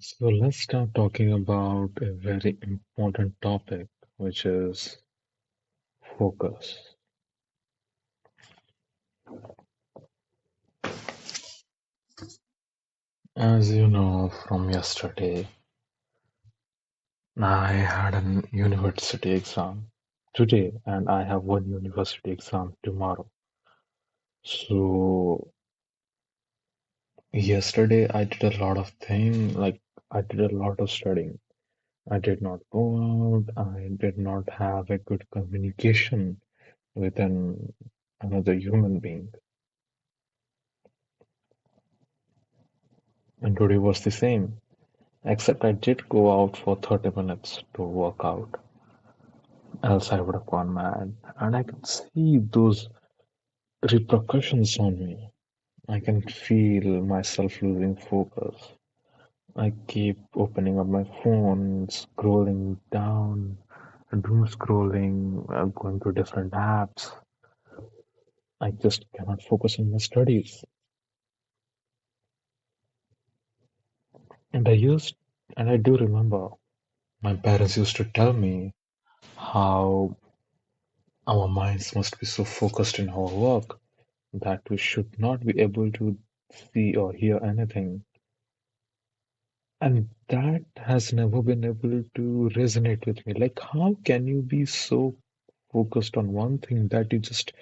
So let's start talking about a very important topic, which is focus. As you know from yesterday, I had an university exam today and I have one university exam tomorrow. So yesterday I did a lot of I did a lot of studying. I did not go out, I did not have a good communication with another human being. And today was the same. Except I did go out for 30 minutes to work out, else I would have gone mad. And I can see those repercussions on me. I can feel myself losing focus. I keep opening up my phone, scrolling down, doom scrolling, going to different apps. I just cannot focus on my studies. And I used, and I do remember my parents used to tell me how our minds must be so focused in our work that we should not be able to see or hear anything. And that has never been able to resonate with me. Like, how can you be so focused on one thing that you just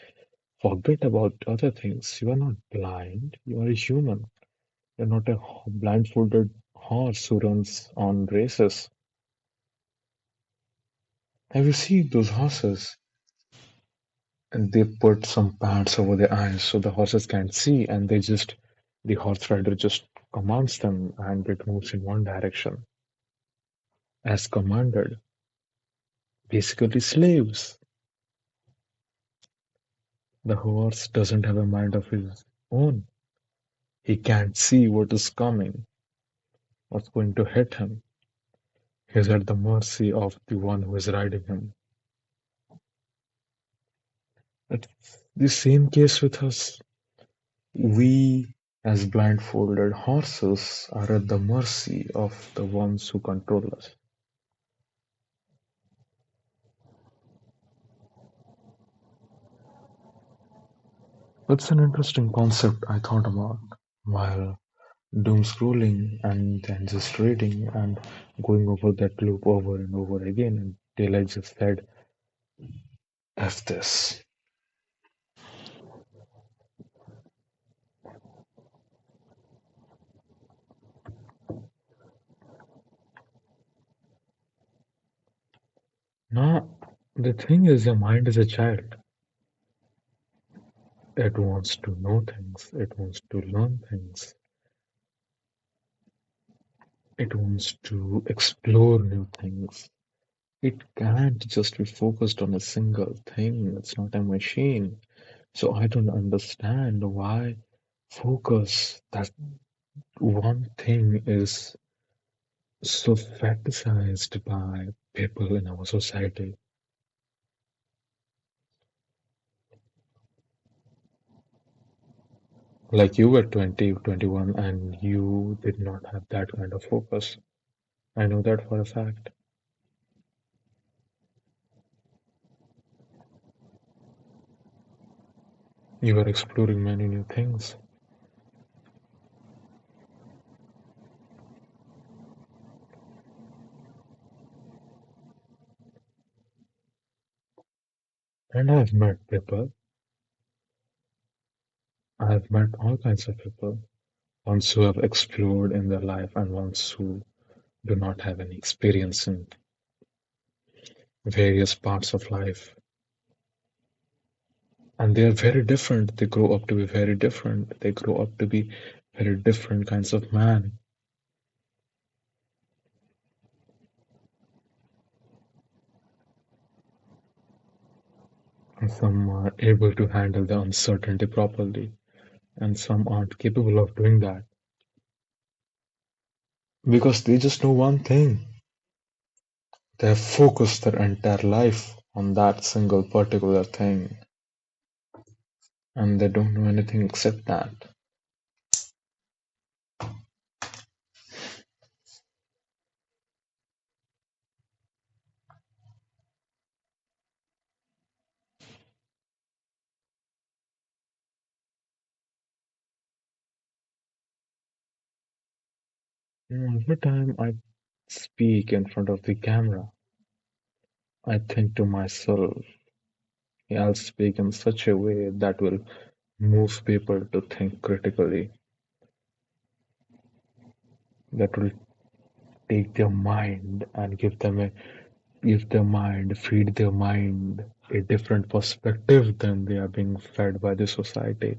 forget about other things? You are not blind, you are a human. You're not a blindfolded horse who runs on races. Have you seen those horses? And they put some pads over their eyes so the horses can't see, and the horse rider just commands them and it moves in one direction as commanded. Basically, slaves. The horse doesn't have a mind of his own. He can't see what is coming, what's going to hit him. He's at the mercy of the one who is riding him. It's the same case with us. We, as blindfolded horses, are at the mercy of the ones who control us. It's an interesting concept I thought about while doom scrolling and then just reading and going over that loop over and over again until I just said, F this. Now, the thing is, your mind is a child. It wants to know things, it wants to learn things, it wants to explore new things. It can't just be focused on a single thing. It's not a machine. So I don't understand why focus, that one thing, is so fetishized by people in our society. Like you were 20, 21, and you did not have that kind of focus. I know that for a fact. You were exploring many new things. And I've met all kinds of people, ones who have explored in their life and ones who do not have any experience in various parts of life. And they are very different. They grow up to be very different. They grow up to be very different kinds of man. And some are able to handle the uncertainty properly, and some aren't capable of doing that because they just know one thing. They have focused their entire life on that single particular thing, and they don't know anything except that. Every time I speak in front of the camera, I think to myself, I'll speak in such a way that will move people to think critically, that will take their mind and give their mind, feed their mind a different perspective than they are being fed by the society.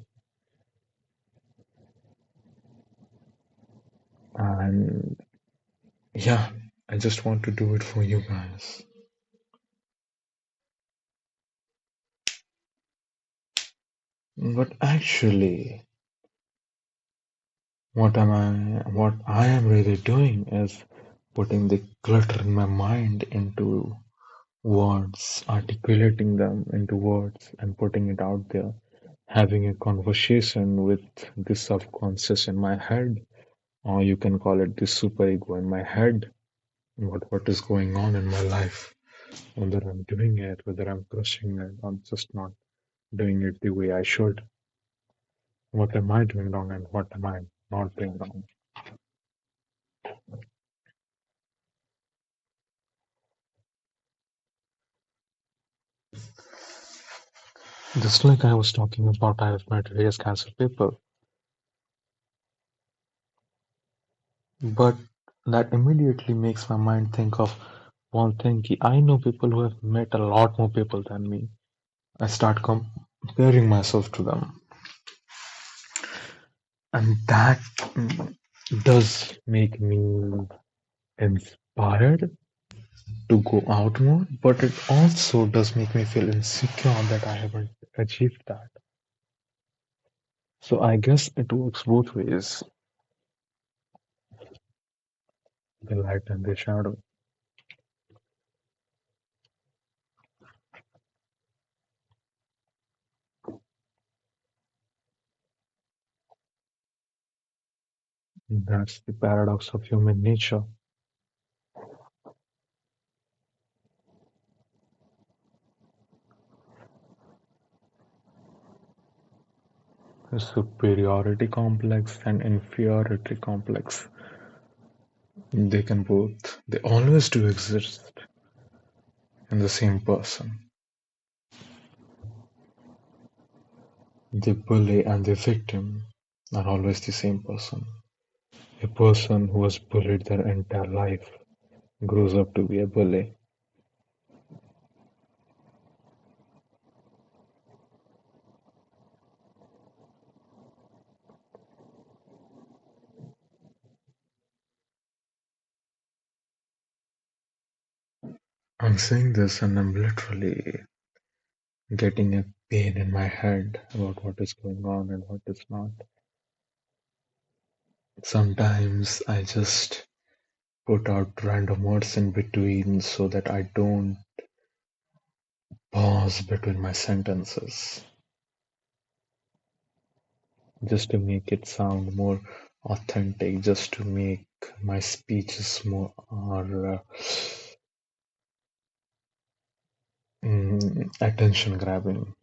And yeah, I just want to do it for you guys. But actually, what I am really doing is putting the clutter in my mind into words, articulating them into words and putting it out there, having a conversation with the subconscious in my head, or you can call it the superego in my head, what is going on in my life, whether I'm doing it, whether I'm crushing it, or just not doing it the way I should. What am I doing wrong and what am I not doing wrong? Just like I was talking about, I have met various kinds of people, but that immediately makes my mind think of one thing. I know people who have met a lot more people than me. I start comparing myself to them, and that does make me inspired to go out more, but it also does make me feel insecure that I haven't achieved that. So I guess it works both ways, the light and the shadow. That's the paradox of human nature. The superiority complex and inferiority complex. They always do exist in the same person. The bully and the victim are always the same person. A person who was bullied their entire life grows up to be a bully. I'm saying this and I'm literally getting a pain in my head about what is going on and what is not. Sometimes I just put out random words in between so that I don't pause between my sentences, just to make it sound more authentic, just to make my speeches more attention grabbing,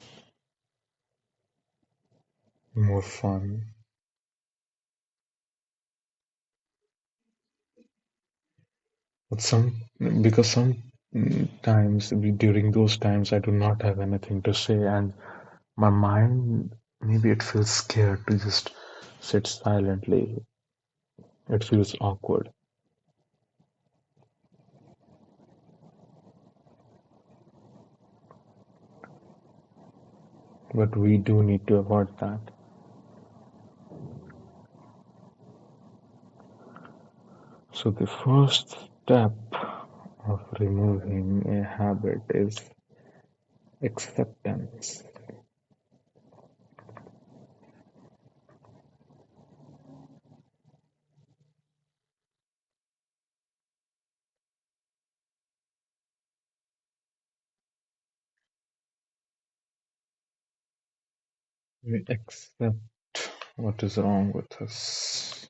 more fun. But because sometimes during those times I do not have anything to say, and my mind maybe it feels scared to just sit silently. It feels awkward, but we do need to avoid that. So the first step of removing a habit is acceptance. We accept what is wrong with us,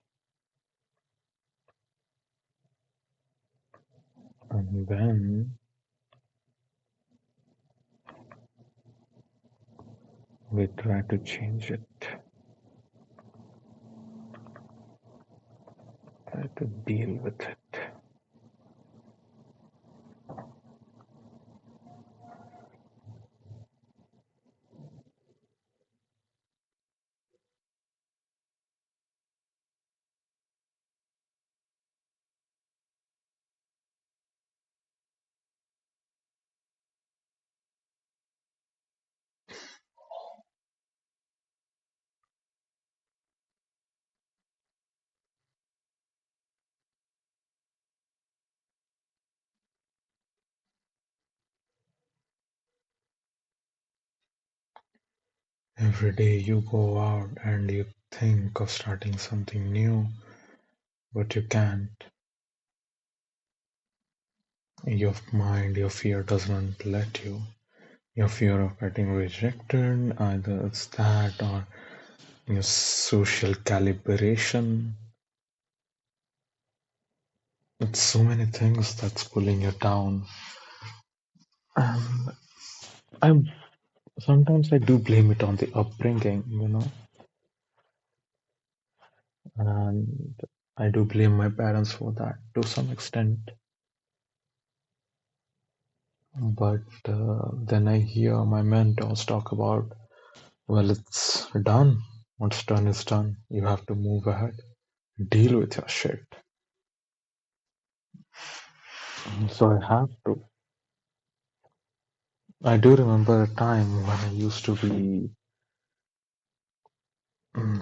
and then we try to change it. to deal with it. Every day you go out and you think of starting something new, but you can't. Your mind, your fear doesn't let you. Your fear of getting rejected, either it's that or your social calibration. It's so many things that's pulling you down. And I'm sometimes I do blame it on the upbringing, and I do blame my parents for that to some extent. But then I hear my mentors talk about, well, it's done. What's done is done. You have to move ahead, deal with your shit. So I have to. I do remember a time when I used to be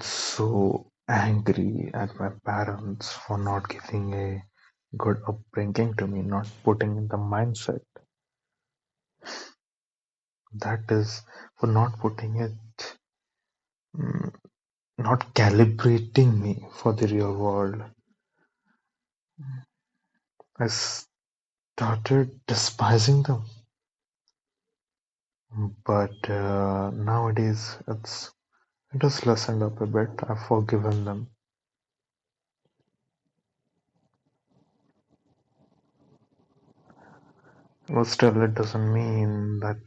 so angry at my parents for not giving a good upbringing to me, not putting in the mindset that is for not putting it, mm, not calibrating me for the real world. I started despising them, but nowadays it has lessened up a bit. I've forgiven them. But still, it doesn't mean that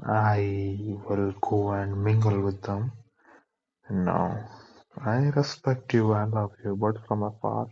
I will go and mingle with them. No, I respect you, I love you, but from afar.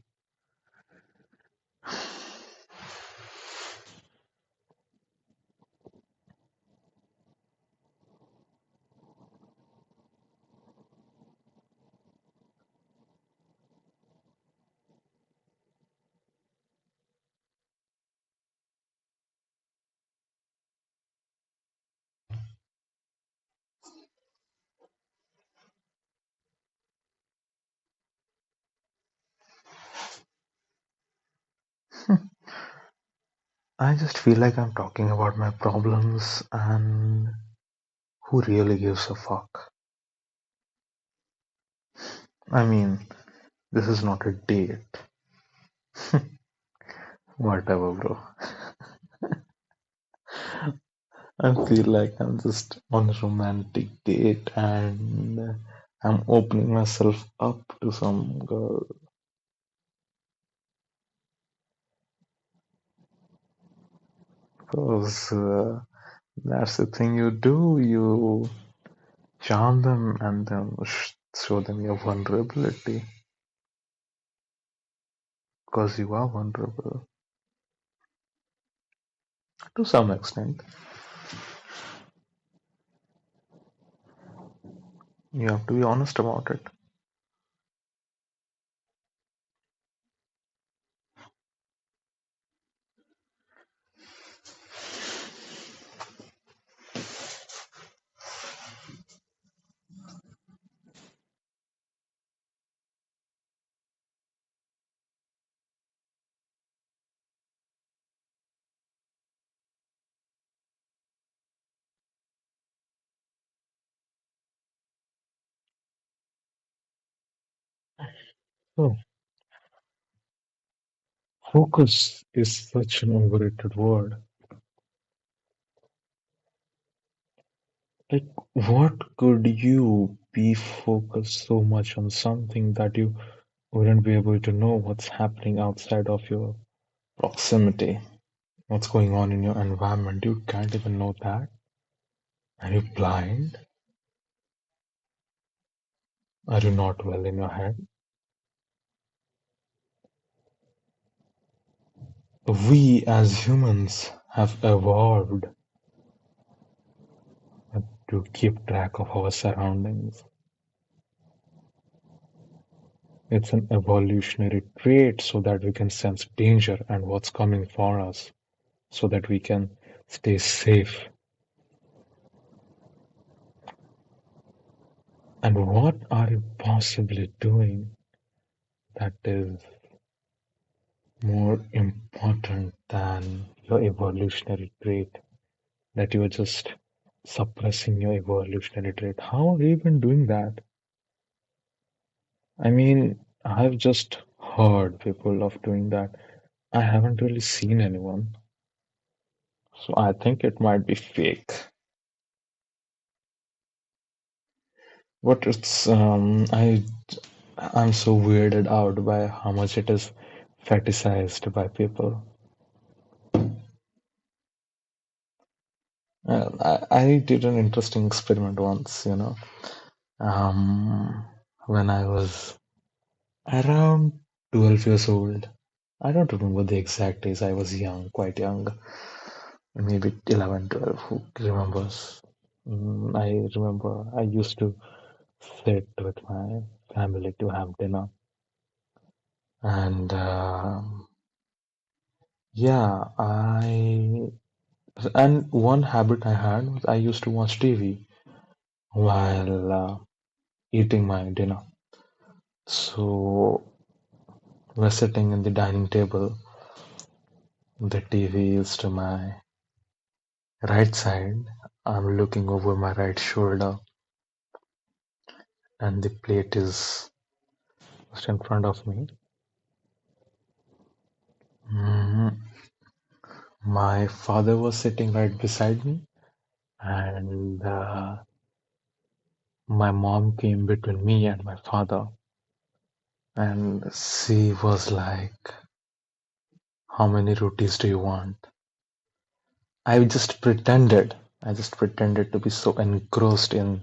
I just feel like I'm talking about my problems, and who really gives a fuck? I mean, this is not a date. Whatever, bro. I feel like I'm just on a romantic date and I'm opening myself up to some girl because that's the thing you do. You charm them and then show them your vulnerability because you are vulnerable to some extent. You have to be honest about it. So, focus is such an overrated word. Like, what could you be focused so much on something that you wouldn't be able to know what's happening outside of your proximity? What's going on in your environment? You can't even know that. Are you blind? Are you not well in your head? We as humans have evolved to keep track of our surroundings. It's an evolutionary trait so that we can sense danger and what's coming for us, so that we can stay safe. And what are you possibly doing that is more important than your evolutionary trait? That you are just suppressing your evolutionary trait. How have you been doing that? I mean, I've just heard people of doing that. I haven't really seen anyone. So I think it might be fake. But I'm so weirded out by how much it is fetishized by people. I did an interesting experiment once. Um, when I was around 12 years old. I don't remember the exact age. I was young, quite young, maybe 11, 12. Who remembers? I remember I used to sit with my family to have dinner. And yeah, and one habit I had was I used to watch TV while eating my dinner. So we're sitting in the dining table. The TV is to my right side. I'm looking over my right shoulder, and the plate is just in front of me. Mhm. My father was sitting right beside me, and my mom came between me and my father, and she was like, "How many rotis do you want?" I just pretended. I just pretended to be so engrossed in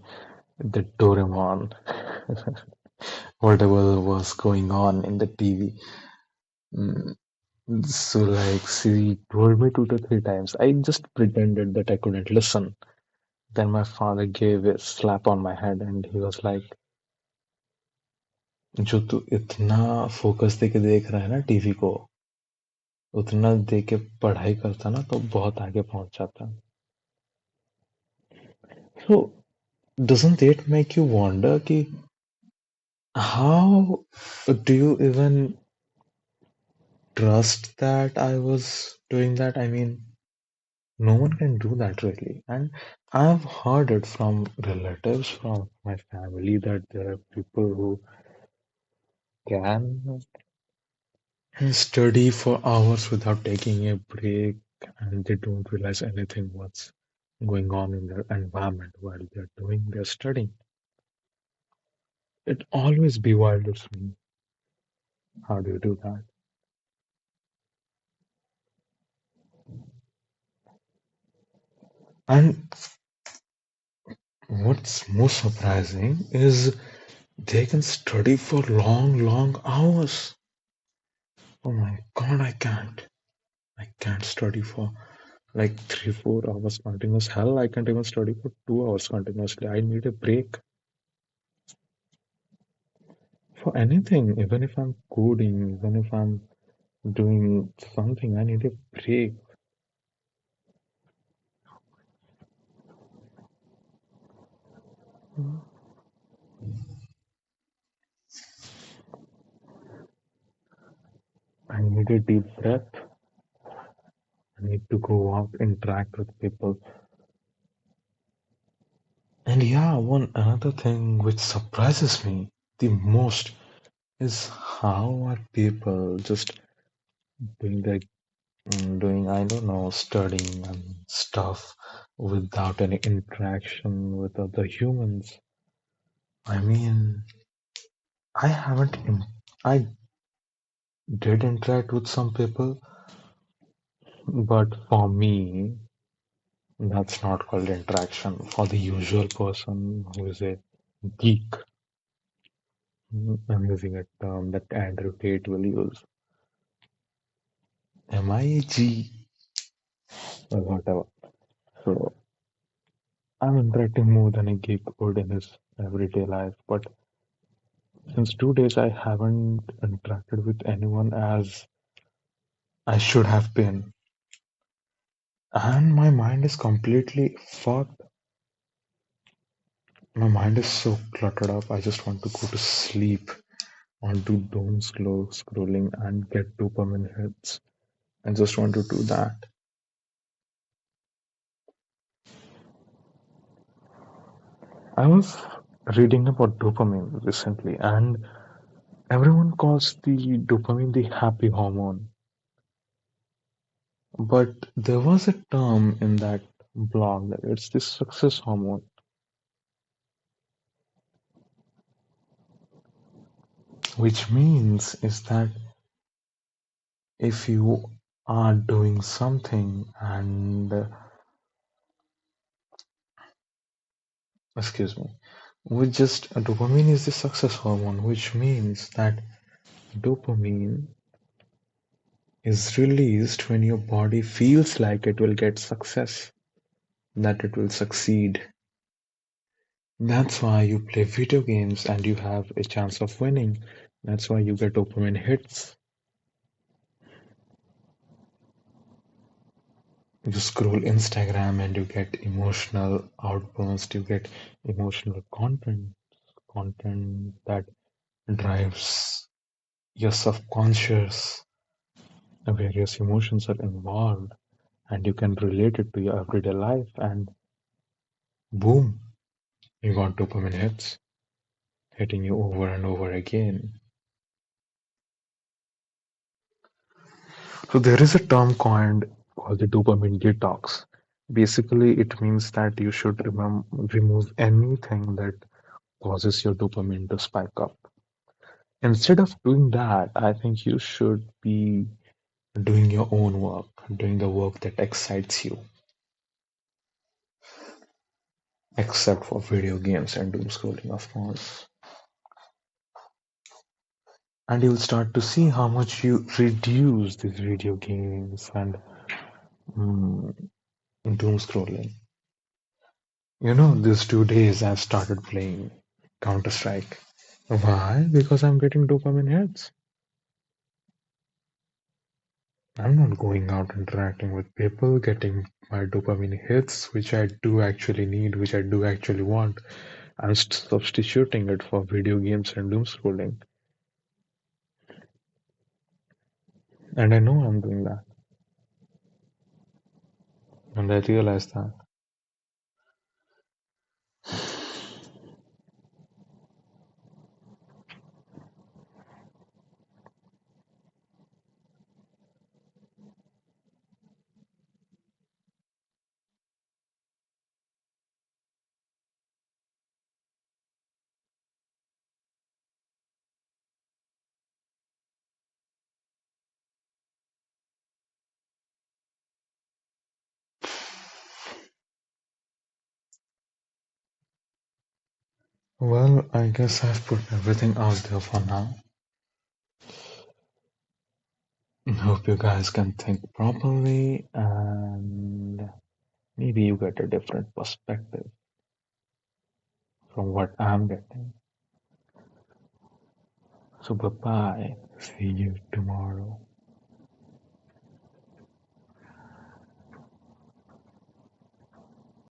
the Doraemon, whatever was going on in the TV. Mm, So like she told me 2 to 3 times. I just pretended that I couldn't listen. Then my father gave a slap on my head and he was like, जो तू इतना focus देके देख रहा है ना TV को, उतना दे के पढ़ाई करता ना तो बहुत आगे पहुंच जाता. So doesn't it make you wonder कि how do you even trust that I was doing that? I mean, no one can do that really. And I've heard it from relatives, from my family, that there are people who can study for hours without taking a break and they don't realize anything what's going on in their environment while they're doing their studying. It always bewilders me. How do you do that? And what's most surprising is they can study for long, long hours. Oh my God, I can't. I can't study for like 3, 4 hours continuous. Hell, I can't even study for 2 hours continuously. I need a break for anything, even if I'm coding, even if I'm doing something, I need a break. I need a deep breath. I need to go out, interact with people. And yeah, one another thing which surprises me the most is how are people just doing their doing, I don't know, studying and stuff without any interaction with other humans. I mean, I haven't, I did interact with some people, but for me, that's not called interaction. For the usual person who is a geek, I'm using a term that Andrew Tate will use. MIAG or whatever. So I'm interacting more than a geek would in his everyday life. But since 2 days, I haven't interacted with anyone as I should have been. And my mind is completely fucked. My mind is so cluttered up. I just want to go to sleep. I want to doom scrolling and get dopamine hits. I just want to do that. I was reading about dopamine recently, and everyone calls the dopamine the happy hormone. But there was a term in that blog that it's the success hormone, which means is that if you are doing something and excuse me, with just dopamine is the success hormone, which means that dopamine is released when your body feels like it will get success, that it will succeed. That's why you play video games and you have a chance of winning. That's why you get dopamine hits. You scroll Instagram and you get emotional outbursts, you get emotional content that drives your subconscious, various emotions are involved, and you can relate it to your everyday life, and boom, you got dopamine hits hitting you over and over again. So there is a term coined called the dopamine detox. Basically, it means that you should remove anything that causes your dopamine to spike up. Instead of doing that, I think you should be doing your own work, doing the work that excites you, except for video games and doom scrolling, of course. And you'll start to see how much you reduce these video games and mm, doom scrolling. These 2 days I've started playing Counter Strike. Why? Because I'm getting dopamine hits. I'm not going out interacting with people, getting my dopamine hits, which I do actually need, which I do actually want. I'm substituting it for video games and doom scrolling. And I know I'm doing that. And I realize that. Well, I guess I've put everything out there for now. Hope you guys can think properly and maybe you get a different perspective from what I'm getting. So, bye bye. See you tomorrow.